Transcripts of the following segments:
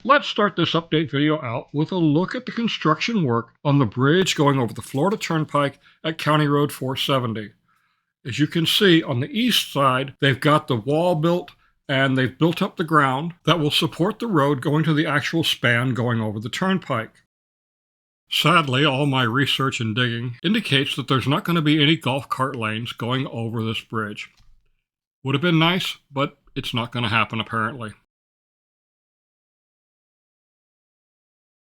Let's start this update video out with a look at the construction work on the bridge going over the Florida Turnpike at County Road 470. As you can see, on the east side, they've got the wall built and they've built up the ground that will support the road going to the actual span going over the turnpike. Sadly, all my research and digging indicates that there's not going to be any golf cart lanes going over this bridge. Would have been nice, but it's not going to happen apparently.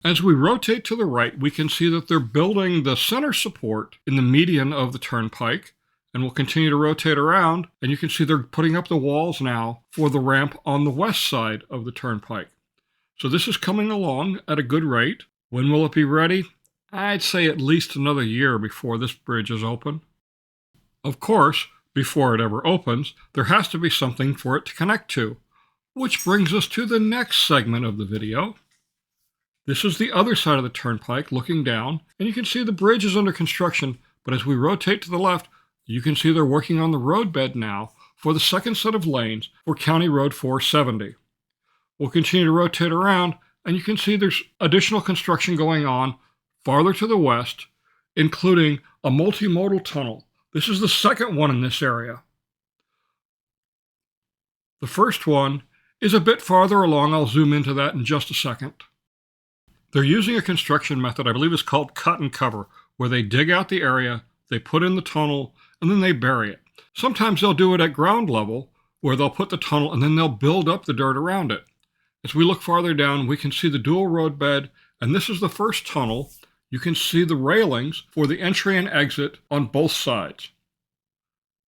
As we rotate to the right, we can see that they're building the center support in the median of the turnpike, and we'll continue to rotate around, and you can see they're putting up the walls now for the ramp on the west side of the turnpike. So this is coming along at a good rate. When will it be ready? I'd say at least another year before this bridge is open. Of course, before it ever opens, there has to be something for it to connect to, which brings us to the next segment of the video. This is the other side of the turnpike looking down, and you can see the bridge is under construction, but as we rotate to the left, you can see they're working on the roadbed now for the second set of lanes for County Road 470. We'll continue to rotate around, and you can see there's additional construction going on farther to the west, including a multimodal tunnel. This is the second one in this area. The first one is a bit farther along. I'll zoom into that in just a second. They're using a construction method, I believe it's called cut and cover, where they dig out the area, they put in the tunnel, and then they bury it. Sometimes they'll do it at ground level, where they'll put the tunnel and then they'll build up the dirt around it. As we look farther down, we can see the dual road bed, and this is the first tunnel. You can see the railings for the entry and exit on both sides.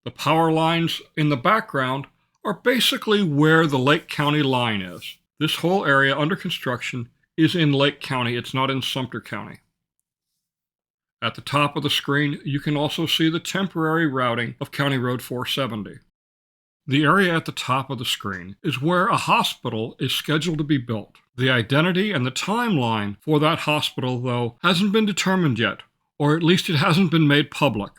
The power lines in the background are basically where the Lake County line is. This whole area under construction is in Lake County. It's not in Sumter County. At the top of the screen, you can also see the temporary routing of County Road 470. The area at the top of the screen is where a hospital is scheduled to be built. The identity and the timeline for that hospital, though, hasn't been determined yet, or at least it hasn't been made public.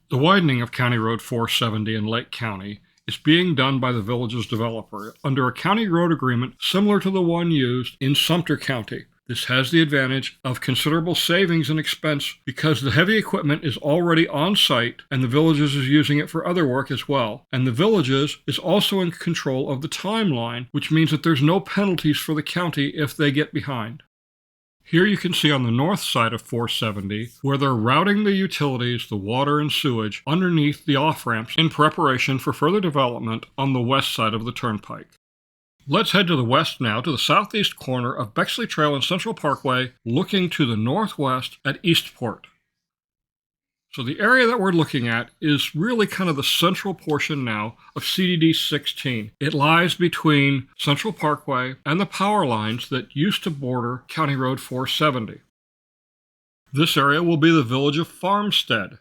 The widening of County Road 470 in Lake County is being done by the Villages developer under a county road agreement similar to the one used in Sumter County. This has the advantage of considerable savings and expense because the heavy equipment is already on site and the Villages is using it for other work as well. And the Villages is also in control of the timeline, which means that there's no penalties for the county if they get behind. Here you can see on the north side of 470 where they're routing the utilities, the water and sewage, underneath the off-ramps in preparation for further development on the west side of the turnpike. Let's head to the west now, to the southeast corner of Bexley Trail and Central Parkway, looking to the northwest at Eastport. So the area that we're looking at is really kind of the central portion now of CDD 16. It lies between Central Parkway and the power lines that used to border County Road 470. This area will be the village of Farmstead.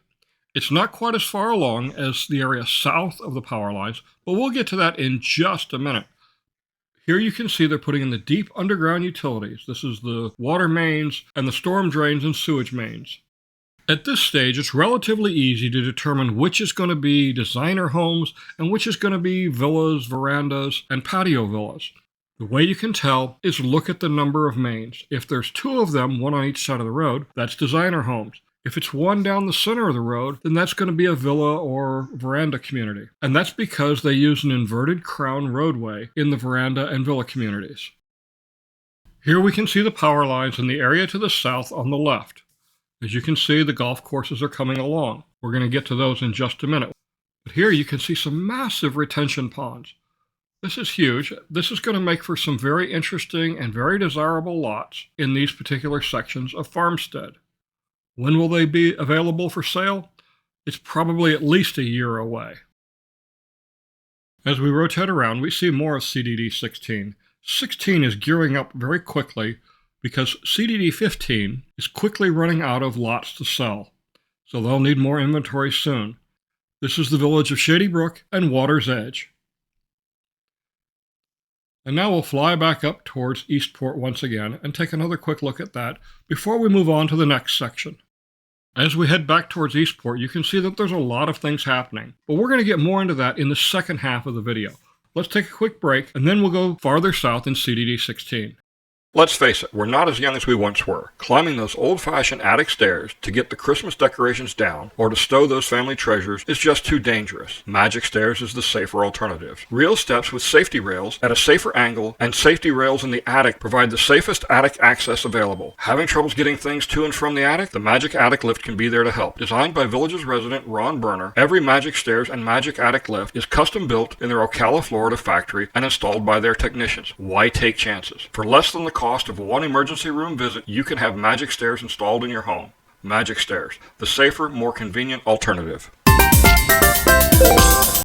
It's not quite as far along as the area south of the power lines, but we'll get to that in just a minute. Here you can see they're putting in the deep underground utilities. This is the water mains and the storm drains and sewage mains. At this stage, it's relatively easy to determine which is going to be designer homes and which is going to be villas, verandas, and patio villas. The way you can tell is look at the number of mains. If there's two of them, one on each side of the road, that's designer homes. If it's one down the center of the road, then that's going to be a villa or veranda community. And that's because they use an inverted crown roadway in the veranda and villa communities. Here we can see the power lines in the area to the south on the left. As you can see, the golf courses are coming along. We're going to get to those in just a minute. But here you can see some massive retention ponds. This is huge. This is going to make for some very interesting and very desirable lots in these particular sections of Farmstead. When will they be available for sale? It's probably at least a year away. As we rotate around, we see more of CDD 16. 16 is gearing up very quickly because CDD 15 is quickly running out of lots to sell, so they'll need more inventory soon. This is the village of Shady Brook and Water's Edge. And now we'll fly back up towards Eastport once again and take another quick look at that before we move on to the next section. As we head back towards Eastport, you can see that there's a lot of things happening, but we're going to get more into that in the second half of the video. Let's take a quick break, and then we'll go farther south in CDD 16. Let's face it, we're not as young as we once were. Climbing those old-fashioned attic stairs to get the Christmas decorations down or to stow those family treasures is just too dangerous. Majic Stairs is the safer alternative. Real steps with safety rails at a safer angle and safety rails in the attic provide the safest attic access available. Having troubles getting things to and from the attic? The Majic Attic Lift can be there to help. Designed by Villages resident Ron Berner, every Majic Stairs and Majic Attic Lift is custom built in their Ocala, Florida factory and installed by their technicians. Why take chances? For less than the cost of one emergency room visit, you can have Majic Stairs installed in your home. Majic Stairs, the safer, more convenient alternative.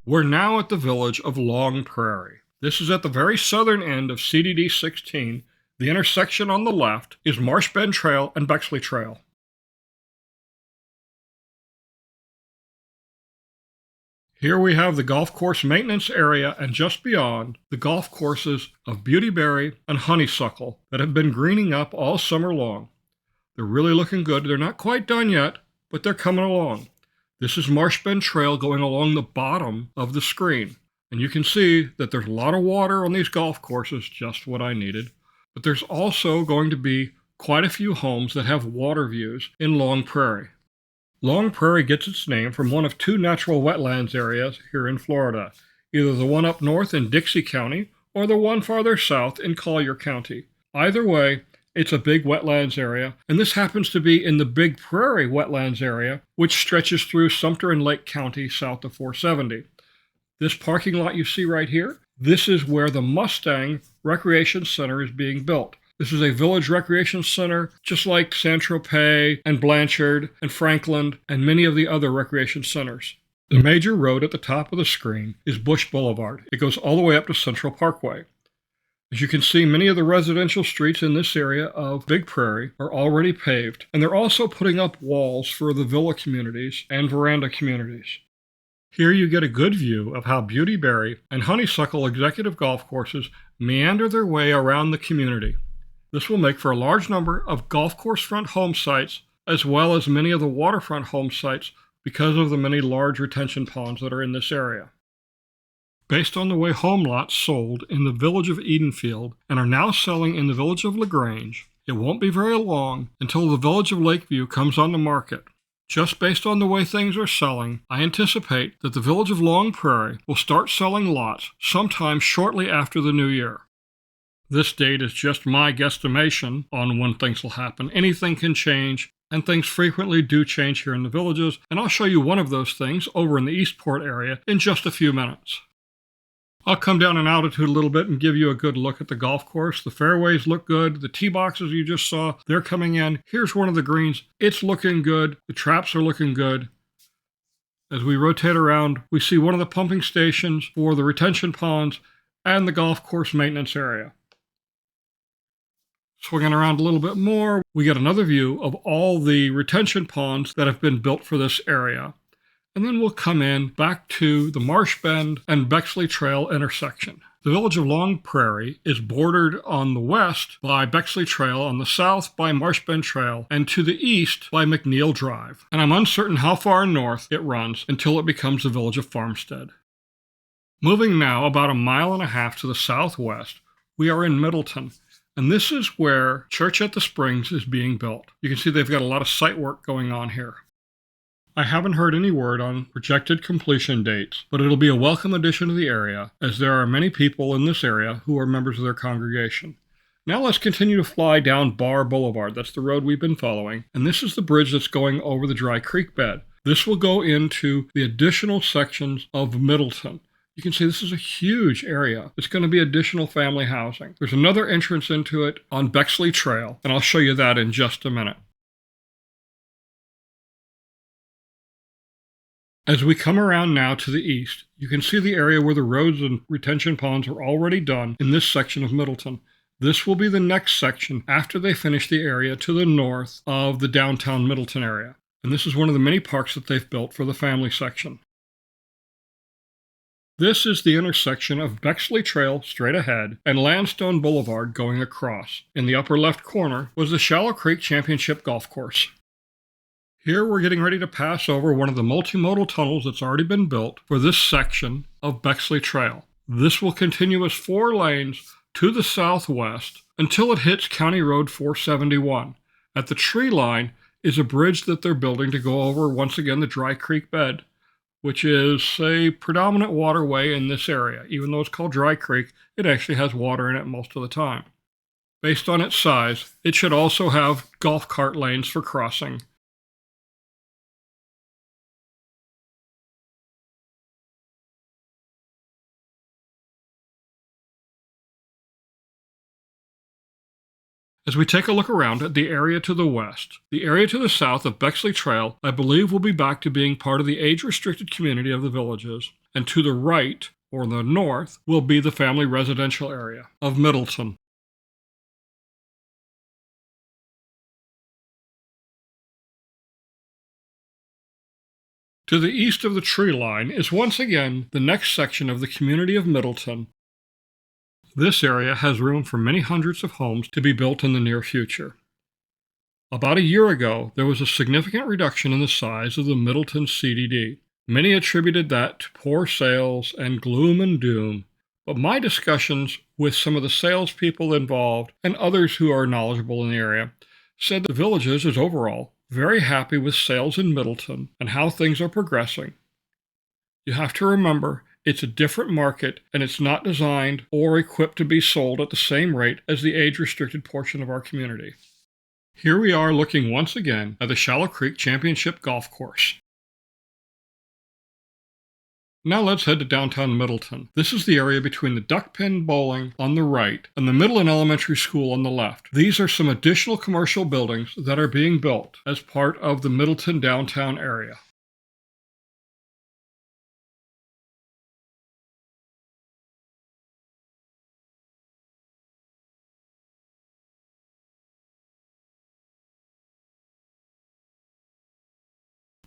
We're now at the village of Long Prairie. This is at the very southern end of CDD 16. The intersection on the left is Marsh Bend Trail and Bexley Trail. Here we have the golf course maintenance area and just beyond the golf courses of Beautyberry and Honeysuckle that have been greening up all summer long. They're really looking good. They're not quite done yet, but they're coming along. This is Marsh Bend Trail going along the bottom of the screen. And you can see that there's a lot of water on these golf courses, just what I needed. But there's also going to be quite a few homes that have water views in Long Prairie. Long Prairie gets its name from one of two natural wetlands areas here in Florida, either the one up north in Dixie County or the one farther south in Collier County. Either way, it's a big wetlands area, and this happens to be in the Big Prairie wetlands area, which stretches through Sumter and Lake County south of 470. This parking lot you see right here, this is where the Mustang Recreation Center is being built. This is a village recreation center, just like Saint-Tropez and Blanchard and Franklin and many of the other recreation centers. The major road at the top of the screen is Bush Boulevard. It goes all the way up to Central Parkway. As you can see, many of the residential streets in this area of Big Prairie are already paved, and they're also putting up walls for the villa communities and veranda communities. Here you get a good view of how Beautyberry and Honeysuckle executive golf courses meander their way around the community. This will make for a large number of golf course front home sites, as well as many of the waterfront home sites because of the many large retention ponds that are in this area. Based on the way home lots sold in the village of Edenfield and are now selling in the village of LaGrange, it won't be very long until the village of Lakeview comes on the market. Just based on the way things are selling, I anticipate that the village of Long Prairie will start selling lots sometime shortly after the new year. This date is just my guesstimation on when things will happen. Anything can change, and things frequently do change here in the villages, and I'll show you one of those things over in the Eastport area in just a few minutes. I'll come down in altitude a little bit and give you a good look at the golf course. The fairways look good. The tee boxes you just saw, they're coming in. Here's one of the greens. It's looking good. The traps are looking good. As we rotate around, we see one of the pumping stations for the retention ponds and the golf course maintenance area. Swinging around a little bit more, we get another view of all the retention ponds that have been built for this area. And then we'll come in back to the Marsh Bend and Bexley Trail intersection. The village of Long Prairie is bordered on the west by Bexley Trail, on the south by Marsh Bend Trail, and to the east by McNeil Drive. And I'm uncertain how far north it runs until it becomes the village of Farmstead. Moving now about 1.5 miles to the southwest, we are in Middleton. And this is where Church at the Springs is being built. You can see they've got a lot of site work going on here. I haven't heard any word on projected completion dates, but it'll be a welcome addition to the area, as there are many people in this area who are members of their congregation. Now let's continue to fly down Bar Boulevard. That's the road we've been following, and this is the bridge that's going over the Dry Creek bed. This will go into the additional sections of Middleton. You can see this is a huge area. It's going to be additional family housing. There's another entrance into it on Bexley Trail, and I'll show you that in just a minute. As we come around now to the east, you can see the area where the roads and retention ponds are already done in this section of Middleton. This will be the next section after they finish the area to the north of the downtown Middleton area. And this is one of the many parks that they've built for the family section. This is the intersection of Bexley Trail straight ahead and Landstone Boulevard going across. In the upper left corner was the Shallow Creek Championship Golf Course. Here we're getting ready to pass over one of the multimodal tunnels that's already been built for this section of Bexley Trail. This will continue as 4 lanes to the southwest until it hits County Road 471. At the tree line is a bridge that they're building to go over, once again, the Dry Creek bed, which is a predominant waterway in this area. Even though it's called Dry Creek, it actually has water in it most of the time. Based on its size, it should also have golf cart lanes for crossing. As we take a look around at the area to the west, the area to the south of Bexley Trail, I believe, will be back to being part of the age-restricted community of the Villages, and to the right, or the north, will be the family residential area of Middleton. To the east of the tree line is once again the next section of the community of Middleton. This area has room for many hundreds of homes to be built in the near future. About a year ago, there was a significant reduction in the size of the Middleton CDD. Many attributed that to poor sales and gloom and doom, but my discussions with some of the salespeople involved and others who are knowledgeable in the area said the Villages is overall very happy with sales in Middleton and how things are progressing. You have to remember, it's a different market and it's not designed or equipped to be sold at the same rate as the age-restricted portion of our community. Here we are looking once again at the Shallow Creek Championship Golf Course. Now let's head to downtown Middleton. This is the area between the Duckpin Bowling on the right and the middle and elementary school on the left. These are some additional commercial buildings that are being built as part of the Middleton downtown area.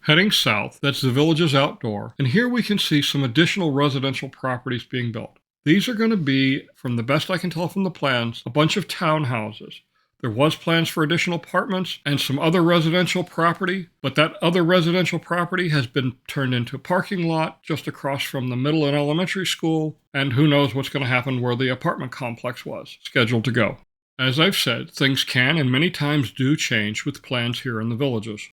Heading south, that's the Villages Outdoor, and here we can see some additional residential properties being built. These are going to be, from the best I can tell from the plans, a bunch of townhouses. There was plans for additional apartments and some other residential property, but that other residential property has been turned into a parking lot just across from the middle and elementary school, and who knows what's going to happen where the apartment complex was scheduled to go. As I've said, things can and many times do change with plans here in the Villages.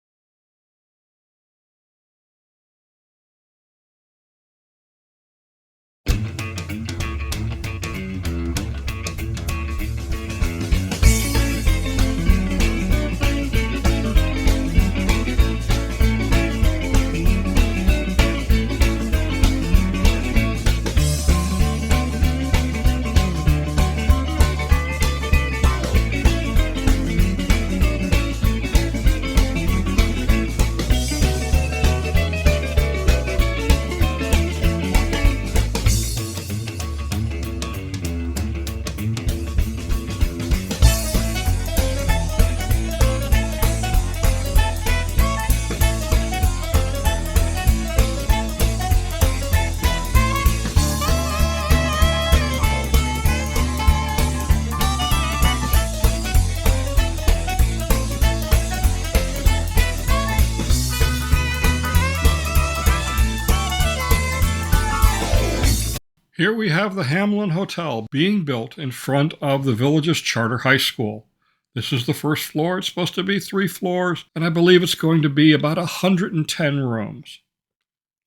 Here we have the Hamlin Hotel being built in front of the Villages Charter High School. This is the first floor. It's supposed to be 3 floors, and I believe it's going to be about 110 rooms.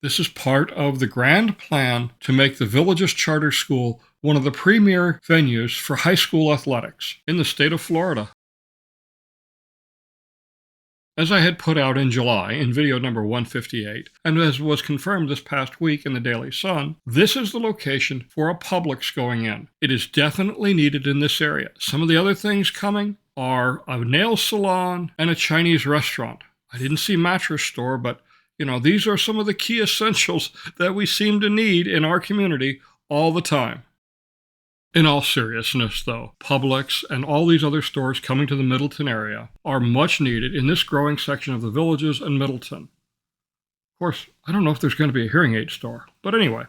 This is part of the grand plan to make the Villages Charter School one of the premier venues for high school athletics in the state of Florida. As I had put out in July in video number 158, and as was confirmed this past week in the Daily Sun, this is the location for a Publix going in. It is definitely needed in this area. Some of the other things coming are a nail salon and a Chinese restaurant. I didn't see mattress store, but these are some of the key essentials that we seem to need in our community all the time. In all seriousness, though, Publix and all these other stores coming to the Middleton area are much needed in this growing section of the Villages and Middleton. Of course, I don't know if there's going to be a hearing aid store, but anyway.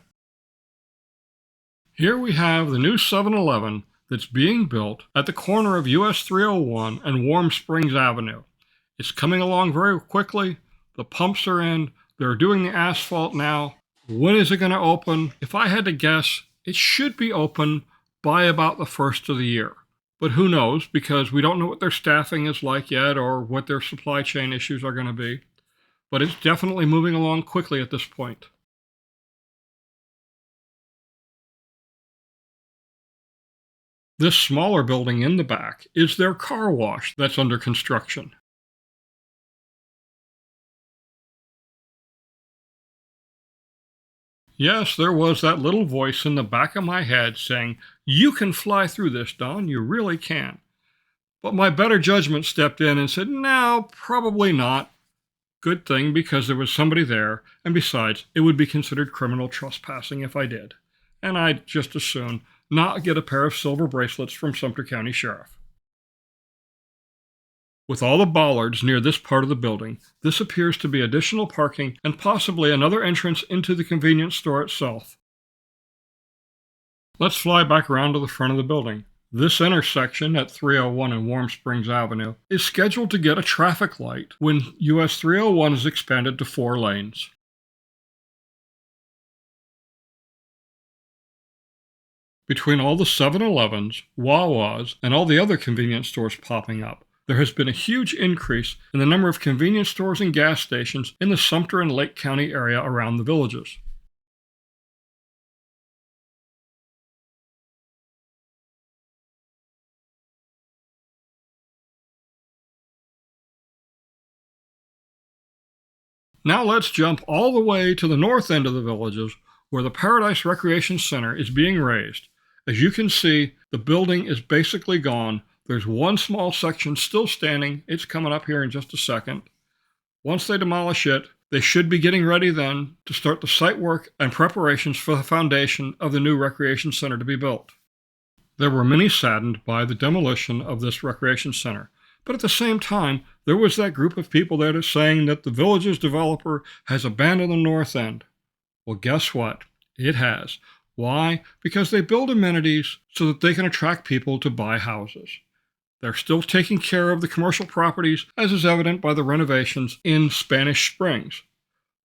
Here we have the new 7-Eleven that's being built at the corner of US 301 and Warm Springs Avenue. It's coming along very quickly. The pumps are in. They're doing the asphalt now. When is it going to open? If I had to guess, it should be open by about the first of the year. But who knows, because we don't know what their staffing is like yet or what their supply chain issues are going to be. But it's definitely moving along quickly at this point. This smaller building in the back is their car wash that's under construction. Yes, there was that little voice in the back of my head saying, "You can fly through this, Don, you really can." But my better judgment stepped in and said, "No, probably not." Good thing, because there was somebody there, and besides, it would be considered criminal trespassing if I did. And I'd just as soon not get a pair of silver bracelets from Sumter County Sheriff. With all the bollards near this part of the building, this appears to be additional parking and possibly another entrance into the convenience store itself. Let's fly back around to the front of the building. This intersection at 301 and Warm Springs Avenue is scheduled to get a traffic light when US 301 is expanded to 4 lanes. Between all the 7-Elevens, Wawas, and all the other convenience stores popping up, there has been a huge increase in the number of convenience stores and gas stations in the Sumter and Lake County area around the Villages. Now let's jump all the way to the north end of the Villages, where the Paradise Recreation Center is being raised. As you can see, the building is basically gone. There's one small section still standing. It's coming up here in just a second. Once they demolish it, they should be getting ready then to start the site work and preparations for the foundation of the new recreation center to be built. There were many saddened by the demolition of this recreation center, but at the same time, there was that group of people there saying that the Villages developer has abandoned the north end. Well, guess what? It has. Why? Because they build amenities so that they can attract people to buy houses. They're still taking care of the commercial properties, as is evident by the renovations in Spanish Springs.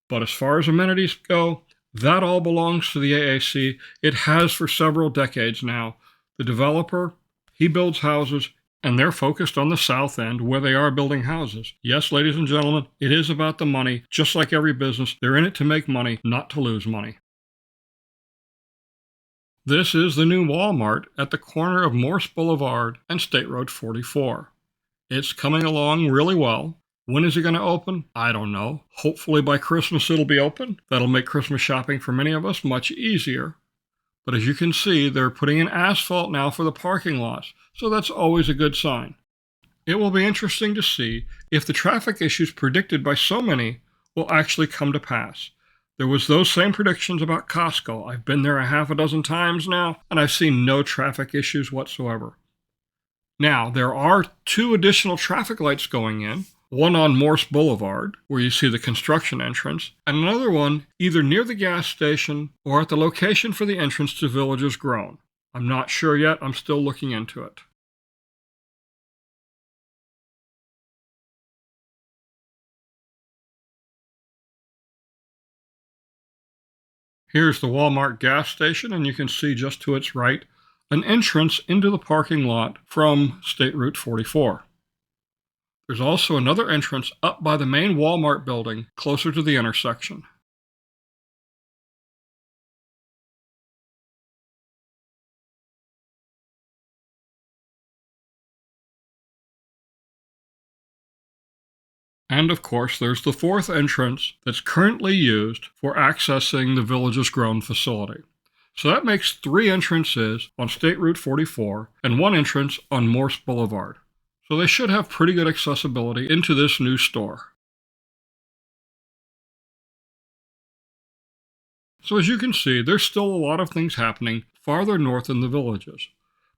But as far as amenities go, that all belongs to the AAC. It has for several decades now. The developer, he builds houses, and they're focused on the south end where they are building houses. Yes, ladies and gentlemen, it is about the money. Just like every business, they're in it to make money, not to lose money. This is the new Walmart at the corner of Morse Boulevard and State Road 44. It's coming along really well. When is it going to open? I don't know. Hopefully by Christmas it'll be open. That'll make Christmas shopping for many of us much easier. But as you can see, they're putting in asphalt now for the parking lots, so that's always a good sign. It will be interesting to see if the traffic issues predicted by so many will actually come to pass. There was those same predictions about Costco. I've been there a half a dozen times now, and I've seen no traffic issues whatsoever. Now, there are 2 additional traffic lights going in, one on Morse Boulevard, where you see the construction entrance, and another one either near the gas station or at the location for the entrance to Villages Grown. I'm not sure yet. I'm still looking into it. Here's the Walmart gas station, and you can see just to its right an entrance into the parking lot from State Route 44. There's also another entrance up by the main Walmart building closer to the intersection. And of course, there's the 4th entrance that's currently used for accessing the Villages Grown facility. So that makes 3 entrances on State Route 44 and 1 entrance on Morse Boulevard. So they should have pretty good accessibility into this new store. So as you can see, there's still a lot of things happening farther north in the Villages.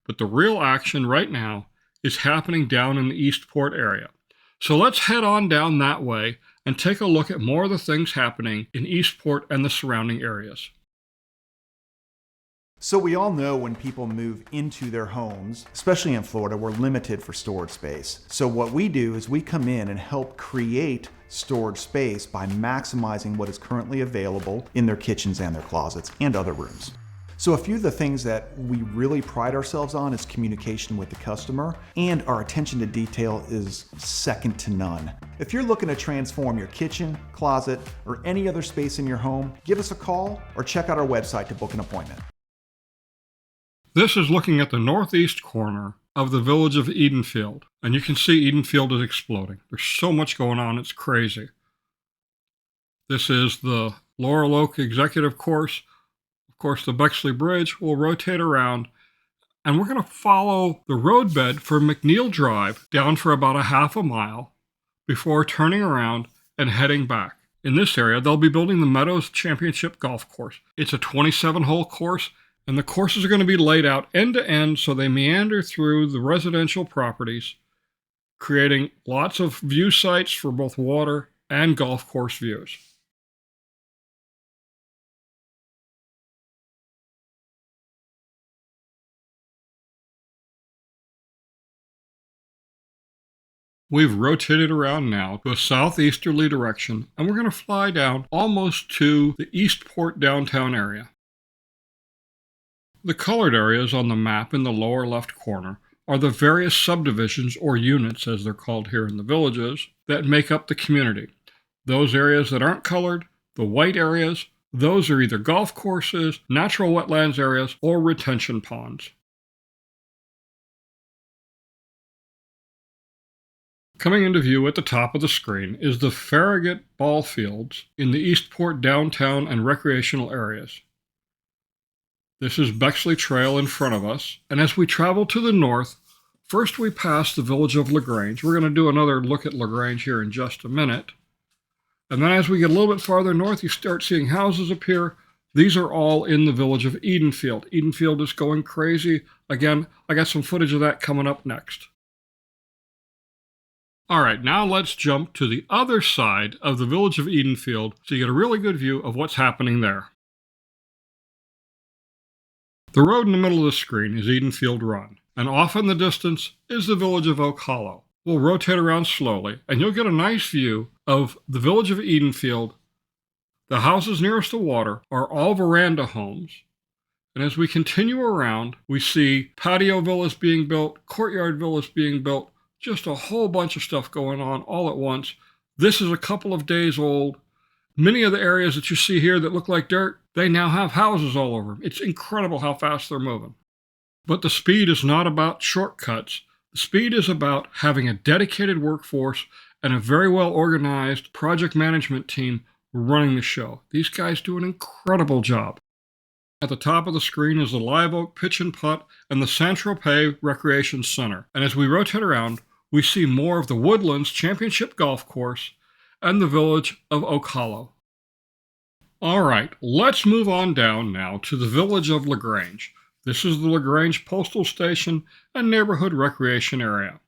But the real action right now is happening down in the Eastport area. So let's head on down that way and take a look at more of the things happening in Eastport and the surrounding areas. So we all know when people move into their homes, especially in Florida, we're limited for storage space. So what we do is we come in and help create storage space by maximizing what is currently available in their kitchens and their closets and other rooms. So a few of the things that we really pride ourselves on is communication with the customer, and our attention to detail is second to none. If you're looking to transform your kitchen, closet, or any other space in your home, give us a call or check out our website to book an appointment. This is looking at the northeast corner of the village of Edenfield, and you can see Edenfield is exploding. There's so much going on, it's crazy. This is the Laurel Oak Executive Course. Of course, the Bexley Bridge will rotate around, and we're going to follow the roadbed for McNeil Drive down for about a half a mile before turning around and heading back. In this area, they'll be building the Meadows Championship Golf Course. It's a 27-hole course, and the courses are going to be laid out end to end so they meander through the residential properties, creating lots of view sites for both water and golf course views. We've rotated around now to a southeasterly direction, and we're going to fly down almost to the Eastport downtown area. The colored areas on the map in the lower left corner are the various subdivisions, or units as they're called here in the villages, that make up the community. Those areas that aren't colored, the white areas, those are either golf courses, natural wetlands areas, or retention ponds. Coming into view at the top of the screen is the Farragut ball fields in the Eastport downtown and recreational areas. This is Bexley Trail in front of us, and as we travel to the north, first we pass the village of LaGrange. We're going to do another look at LaGrange here in just a minute. And then as we get a little bit farther north, you start seeing houses appear. These are all in the village of Edenfield. Edenfield is going crazy. Again, I got some footage of that coming up next. All right, now let's jump to the other side of the village of Edenfield so you get a really good view of what's happening there. The road in the middle of the screen is Edenfield Run, and off in the distance is the village of Oak Hollow. We'll rotate around slowly, and you'll get a nice view of the village of Edenfield. The houses nearest the water are all veranda homes, and as we continue around, we see patio villas being built, courtyard villas being built, just a whole bunch of stuff going on all at once. This is a couple of days old. Many of the areas that you see here that look like dirt, they now have houses all over them. It's incredible how fast they're moving. But the speed is not about shortcuts. The speed is about having a dedicated workforce and a very well organized project management team running the show. These guys do an incredible job. At the top of the screen is the Live Oak Pitch and Putt and the Saint-Tropez Recreation Center. And as we rotate around, we see more of the Woodlands Championship Golf Course and the village of Oak Hollow. All right, let's move on down now to the village of LaGrange. This is the LaGrange Postal Station and Neighborhood Recreation Area.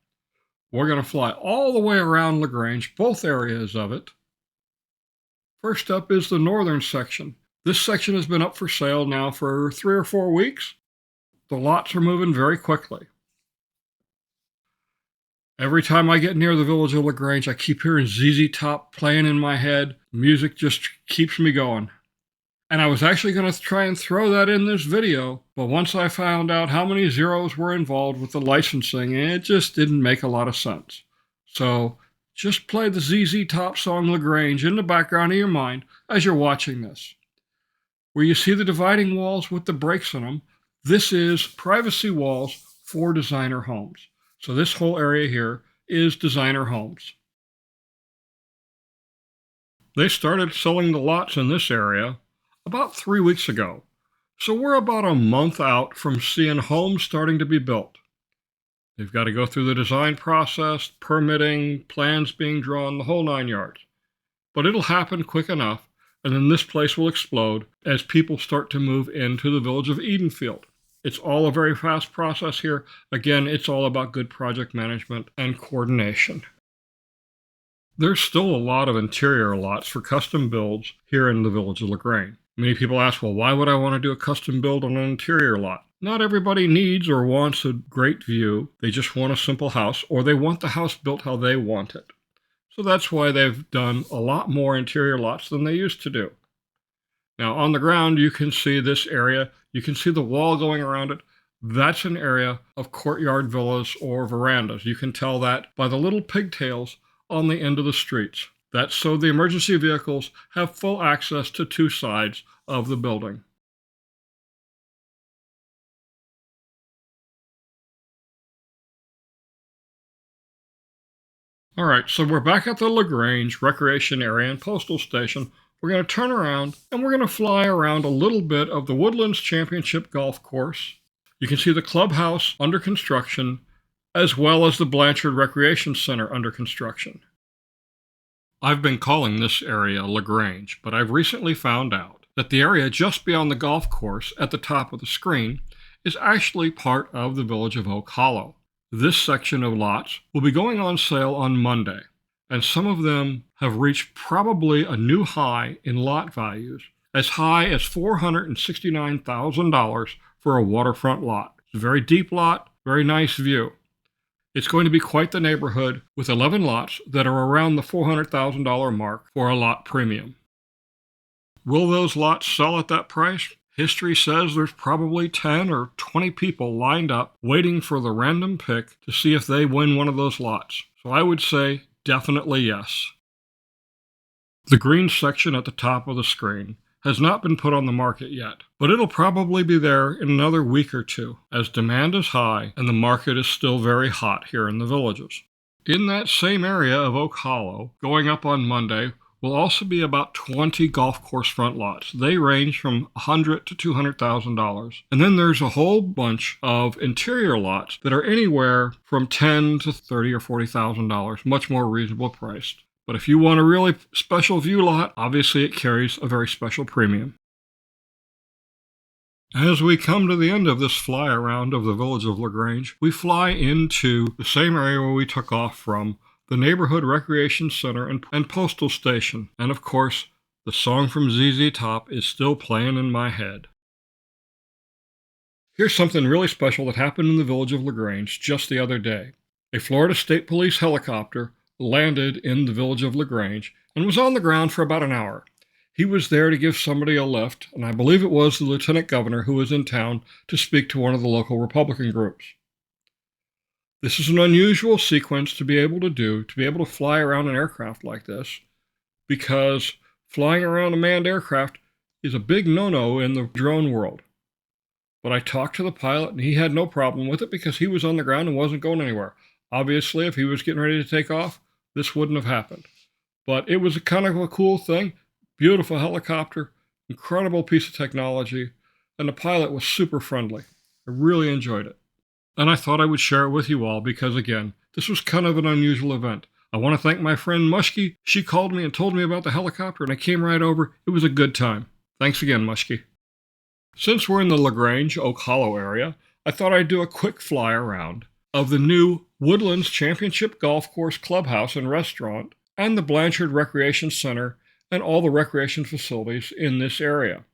We're going to fly all the way around LaGrange, both areas of it. First up is the northern section. This section has been up for sale now for 3 or 4 weeks. The lots are moving very quickly. Every time I get near the village of LaGrange, I keep hearing ZZ Top playing in my head. Music just keeps me going. And I was actually going to try and throw that in this video, but once I found out how many zeros were involved with the licensing, it just didn't make a lot of sense. So just play the ZZ Top song LaGrange in the background of your mind as you're watching this. Where you see the dividing walls with the breaks in them, this is privacy walls for designer homes. So this whole area here is designer homes. They started selling the lots in this area about 3 weeks ago. So we're about a month out from seeing homes starting to be built. They've got to go through the design process, permitting, plans being drawn, the whole 9 yards. But it'll happen quick enough, and then this place will explode as people start to move into the village of Edenfield. It's all a very fast process here. Again, it's all about good project management and coordination. There's still a lot of interior lots for custom builds here in the village of LaGrange. Many people ask, well, why would I want to do a custom build on an interior lot? Not everybody needs or wants a great view. They just want a simple house, or they want the house built how they want it. So that's why they've done a lot more interior lots than they used to do. Now on the ground, you can see this area. You can see the wall going around it. That's an area of courtyard villas or verandas. You can tell that by the little pigtails on the end of the streets. That's so the emergency vehicles have full access to two sides of the building. All right, so we're back at the LaGrange Recreation Area and Postal Station. We're going to turn around and we're going to fly around a little bit of the Woodlands Championship Golf Course. You can see the clubhouse under construction, as well as the Blanchard Recreation Center under construction. I've been calling this area LaGrange, but I've recently found out that the area just beyond the golf course at the top of the screen is actually part of the village of Oak Hollow. This section of lots will be going on sale on Monday, and some of them have reached probably a new high in lot values, as high as $469,000 for a waterfront lot. It's a very deep lot, very nice view. It's going to be quite the neighborhood with 11 lots that are around the $400,000 mark for a lot premium. Will those lots sell at that price? History says there's probably 10 or 20 people lined up waiting for the random pick to see if they win one of those lots. So I would say definitely yes. The green section at the top of the screen has not been put on the market yet, but it'll probably be there in another week or two, as demand is high and the market is still very hot here in the Villages. In that same area of Oak Hollow, going up on Monday, will also be about 20 golf course front lots. They range from $100,000 to $200,000. And then there's a whole bunch of interior lots that are anywhere from $10,000 to $30,000 or $40,000, much more reasonable priced. But if you want a really special view lot, obviously it carries a very special premium. As we come to the end of this fly around of the village of LaGrange, we fly into the same area where we took off from, the Neighborhood Recreation Center and Postal Station. And of course, the song from ZZ Top is still playing in my head. Here's something really special that happened in the village of LaGrange just the other day. A Florida State Police helicopter landed in the village of LaGrange and was on the ground for about an hour. He was there to give somebody a lift, and I believe it was the lieutenant governor who was in town to speak to one of the local Republican groups. This is an unusual sequence to be able to do, to be able to fly around an aircraft like this, because flying around a manned aircraft is a big no-no in the drone world. But I talked to the pilot, and he had no problem with it because he was on the ground and wasn't going anywhere. Obviously, if he was getting ready to take off, this wouldn't have happened. But it was a kind of a cool thing. Beautiful helicopter, incredible piece of technology, and the pilot was super friendly. I really enjoyed it. And I thought I would share it with you all because, again, this was kind of an unusual event. I want to thank my friend Mushkie. She called me and told me about the helicopter, and I came right over. It was a good time. Thanks again, Mushkie. Since we're in the LaGrange, Oak Hollow area, I thought I'd do a quick fly around of the new Woodlands Championship Golf Course Clubhouse and Restaurant and the Blanchard Recreation Center and all the recreation facilities in this area.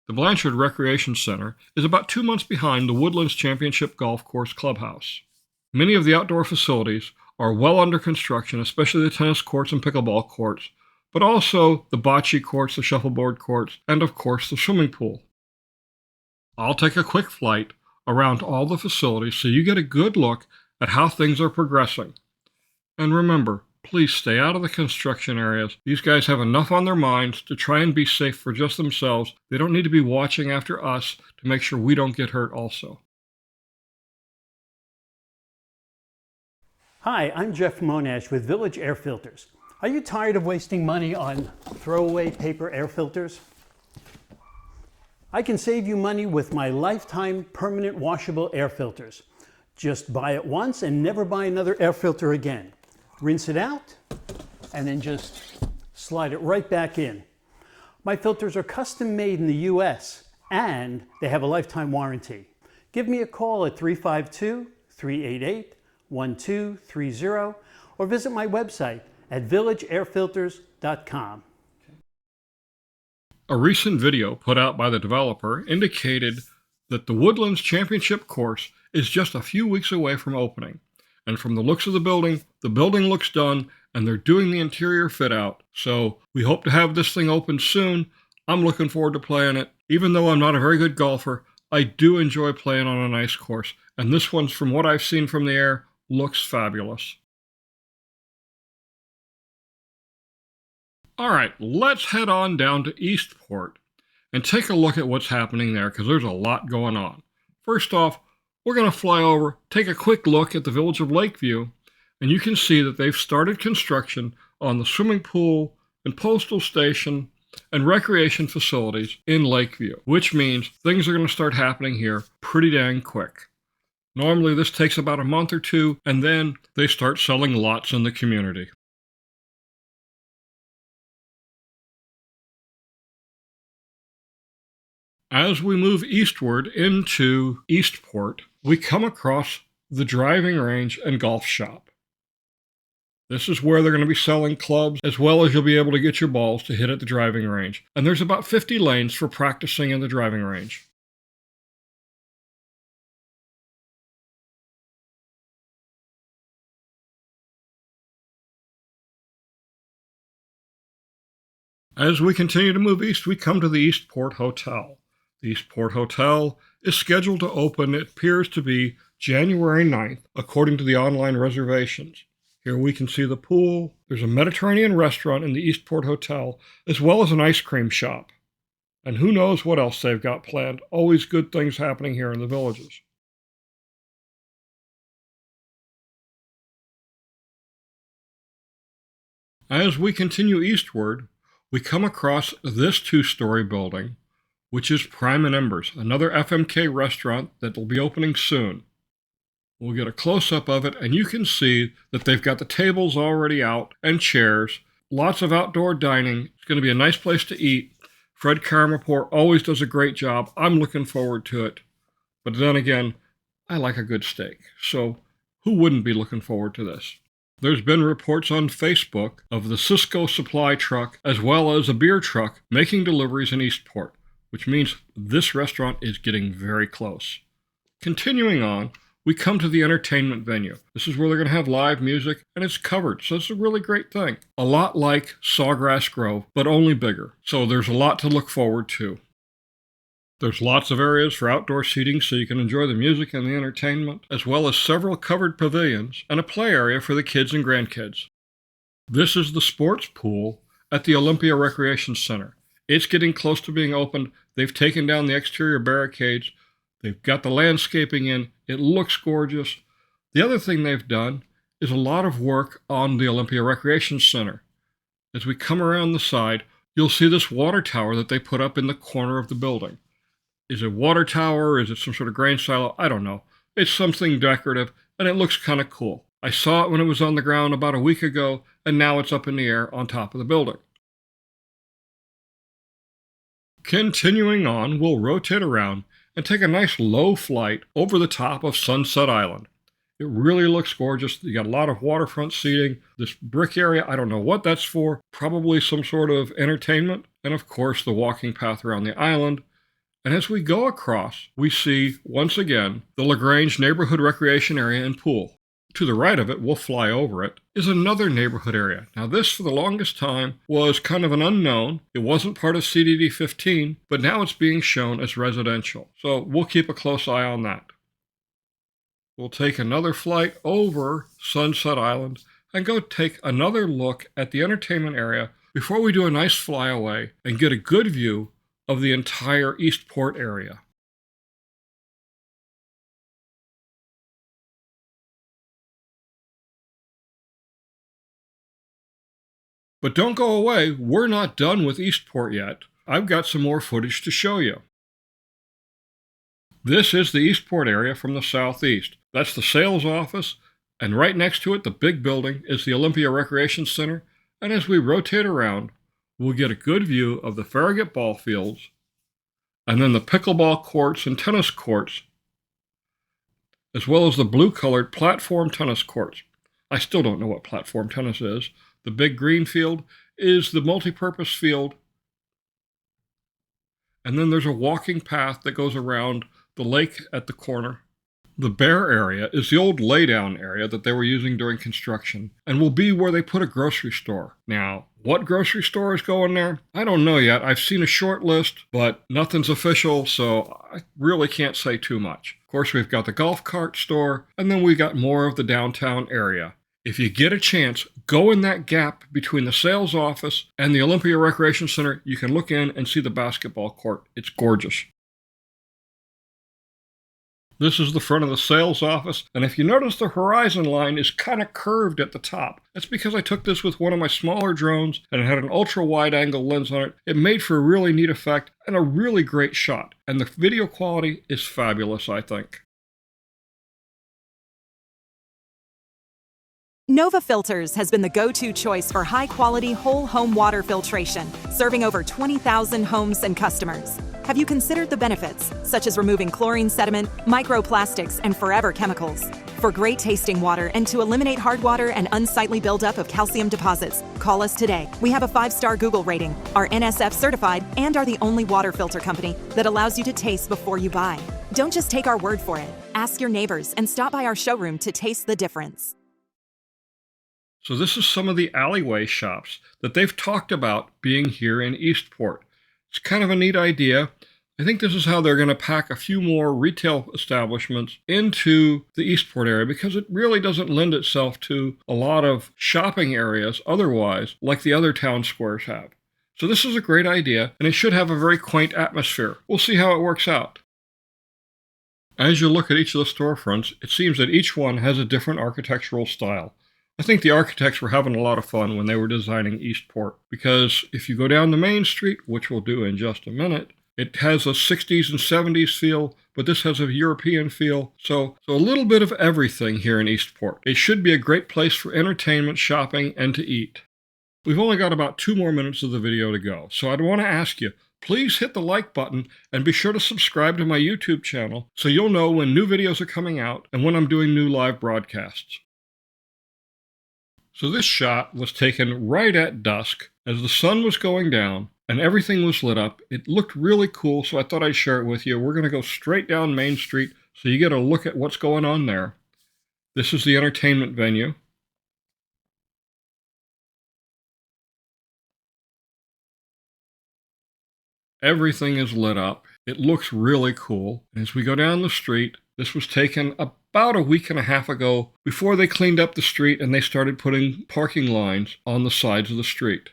The Blanchard Recreation Center is about 2 months behind the Woodlands Championship Golf Course Clubhouse. Many of the outdoor facilities are well under construction, especially the tennis courts and pickleball courts, but also the bocce courts, the shuffleboard courts, and of course the swimming pool. I'll take a quick flight around all the facilities so you get a good look at how things are progressing. And remember, please stay out of the construction areas. These guys have enough on their minds to try and be safe for just themselves. They don't need to be watching after us to make sure we don't get hurt also. Hi, I'm Jeff Monash with Village Air Filters. Are you tired of wasting money on throwaway paper air filters? I can save you money with my lifetime permanent washable air filters. Just buy it once and never buy another air filter again. Rinse it out and then just slide it right back in. My filters are custom made in the US and they have a lifetime warranty. Give me a call at 352-388-1230 or visit my website at villageairfilters.com. A recent video put out by the developer indicated that the Woodlands Championship course is just a few weeks away from opening. And from the looks of the building looks done, and they're doing the interior fit out. So we hope to have this thing open soon. I'm looking forward to playing it. Even though I'm not a very good golfer, I do enjoy playing on a nice course, and this one's, from what I've seen from the air, looks fabulous. All right, let's head on down to Eastport and take a look at what's happening there, because there's a lot going on. First off, we're going to fly over, take a quick look at the village of Lakeview, and you can see that they've started construction on the swimming pool and postal station and recreation facilities in Lakeview, which means things are going to start happening here pretty dang quick. Normally this takes about a month or two, and then they start selling lots in the community. As we move eastward into Eastport, we come across the driving range and golf shop. This is where they're going to be selling clubs, as well as you'll be able to get your balls to hit at the driving range. And there's about 50 lanes for practicing in the driving range. As we continue to move east, we come to the Eastport Hotel. The Eastport Hotel is scheduled to open, it appears to be January 9th, according to the online reservations. Here we can see the pool. There's a Mediterranean restaurant in the Eastport Hotel, as well as an ice cream shop. And who knows what else they've got planned. Always good things happening here in the Villages. As we continue eastward, we come across this two-story building, which is Prime and Embers, another FMK restaurant that will be opening soon. We'll get a close-up of it, and you can see that they've got the tables already out and chairs, lots of outdoor dining. It's going to be a nice place to eat. Fred Karamaport always does a great job. I'm looking forward to it. But then again, I like a good steak, so who wouldn't be looking forward to this? There's been reports on Facebook of the Cisco supply truck as well as a beer truck making deliveries in Eastport, which means this restaurant is getting very close. Continuing on, we come to the entertainment venue. This is where they're going to have live music, and it's covered, so it's a really great thing. A lot like Sawgrass Grove, but only bigger. So there's a lot to look forward to. There's lots of areas for outdoor seating so you can enjoy the music and the entertainment, as well as several covered pavilions and a play area for the kids and grandkids. This is the sports pool at the Olympia Recreation Center. It's getting close to being opened. They've taken down the exterior barricades. They've got the landscaping in. It looks gorgeous. The other thing they've done is a lot of work on the Olympia Recreation Center. As we come around the side, you'll see this water tower that they put up in the corner of the building. Is it a water tower? Is it some sort of grain silo? I don't know. It's something decorative, and it looks kind of cool. I saw it when it was on the ground about a week ago, and now it's up in the air on top of the building. Continuing on, we'll rotate around and take a nice low flight over the top of Sunset Island. It really looks gorgeous. You got a lot of waterfront seating. This brick area, I don't know what that's for. Probably some sort of entertainment. And of course, the walking path around the island. And as we go across, we see, once again, the LaGrange Neighborhood Recreation Area and Pool. To the right of it, we'll fly over it, is another neighborhood area. Now this, for the longest time, was kind of an unknown. It wasn't part of CDD 15, but now it's being shown as residential. So we'll keep a close eye on that. We'll take another flight over Sunset Island and go take another look at the entertainment area before we do a nice flyaway and get a good view of the entire Eastport area. But don't go away, we're not done with Eastport yet. I've got some more footage to show you. This is the Eastport area from the southeast. That's the sales office, and right next to it, the big building, is the Olympia Recreation Center. And as we rotate around, we'll get a good view of the Farragut ball fields, and then the pickleball courts and tennis courts, as well as the blue-colored platform tennis courts. I still don't know what platform tennis is. The big green field is the multi-purpose field. And then there's a walking path that goes around the lake at the corner. The bare area is the old laydown area that they were using during construction and will be where they put a grocery store. Now, What grocery store is going there? I don't know yet. I've seen a short list, but nothing's official, so I really can't say too much. Of course, we've got the golf cart store, and then we got more of the downtown area. If you get a chance, go in that gap between the sales office and the Olympia Recreation Center. You can look in and see the basketball court. It's gorgeous. This is the front of the sales office, and if you notice, the horizon line is kind of curved at the top. That's because I took this with one of my smaller drones, and it had an ultra-wide angle lens on it. It made for a really neat effect and a really great shot, and the video quality is fabulous, I think. Nova Filters has been the go-to choice for high-quality whole home water filtration, serving over 20,000 homes and customers. Have you considered the benefits, such as removing chlorine sediment, microplastics, and forever chemicals? For great tasting water and to eliminate hard water and unsightly buildup of calcium deposits, call us today. We have a 5-star Google rating, are NSF certified, and are the only water filter company that allows you to taste before you buy. Don't just take our word for it. Ask your neighbors and stop by our showroom to taste the difference. So this is some of the alleyway shops that they've talked about being here in Eastport. It's kind of a neat idea. I think this is how they're going to pack a few more retail establishments into the Eastport area, because it really doesn't lend itself to a lot of shopping areas otherwise, like the other town squares have. So this is a great idea, and it should have a very quaint atmosphere. We'll see how it works out. As you look at each of the storefronts, it seems that each one has a different architectural style. I think the architects were having a lot of fun when they were designing Eastport, because if you go down the main street, which we'll do in just a minute, it has a 60s and 70s feel, but this has a European feel. So a little bit of everything here in Eastport. It should be a great place for entertainment, shopping, and to eat. We've only got about 2 more minutes of the video to go, so I'd want to ask you, please hit the like button and be sure to subscribe to my YouTube channel so you'll know when new videos are coming out and when I'm doing new live broadcasts. So this shot was taken right at dusk as the sun was going down and everything was lit up. It looked really cool, so I thought I'd share it with you. We're going to go straight down Main Street so you get a look at what's going on there. This is the entertainment venue. Everything is lit up. It looks really cool. And as we go down the street, this was taken about a week and a half ago before they cleaned up the street and they started putting parking lines on the sides of the street.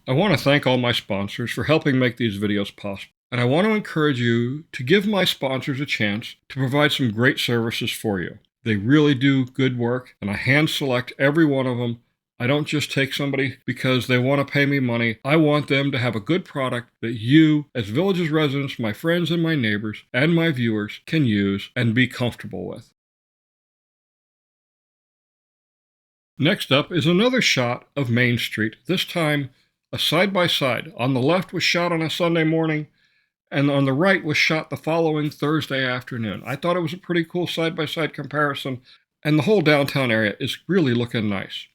I want to thank all my sponsors for helping make these videos possible. And I want to encourage you to give my sponsors a chance to provide some great services for you. They really do good work, and I hand select every one of them. I don't just take somebody because they want to pay me money. I want them to have a good product that you, as Villages residents, my friends and my neighbors, and my viewers can use and be comfortable with. Next up is another shot of Main Street, this time a side-by-side. On the left was shot on a Sunday morning, and on the right was shot the following Thursday afternoon. I thought it was a pretty cool side-by-side comparison, and the whole downtown area is really looking nice.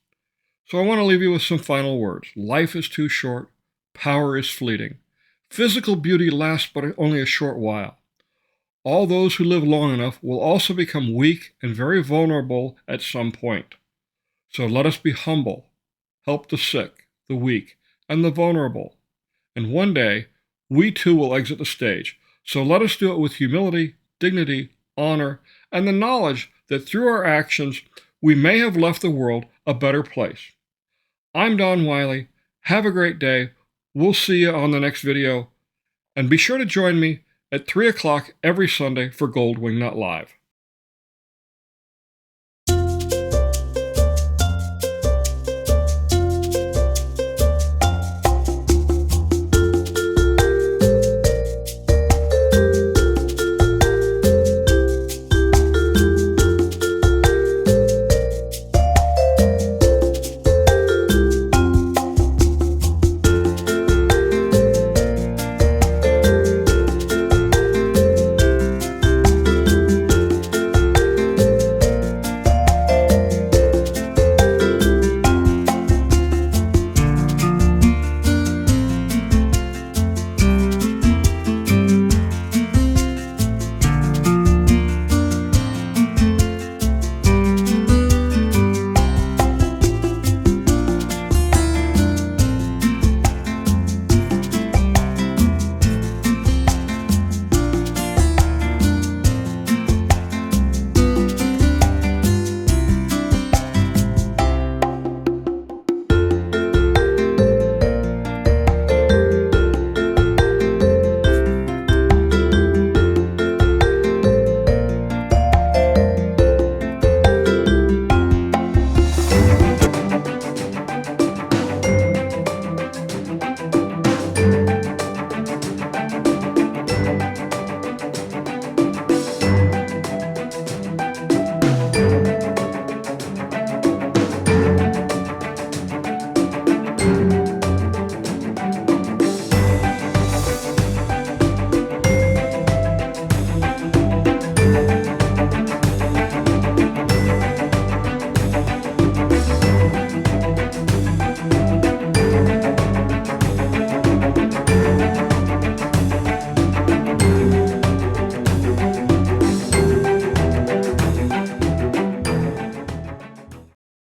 So I want to leave you with some final words. Life is too short. Power is fleeting. Physical beauty lasts but only a short while. All those who live long enough will also become weak and very vulnerable at some point. So let us be humble, help the sick, the weak, and the vulnerable. And one day, we too will exit the stage. So let us do it with humility, dignity, honor, and the knowledge that through our actions, we may have left the world a better place. I'm Don Wiley. Have a great day. We'll see you on the next video. And be sure to join me at 3 o'clock every Sunday for Gold Wingnut Live.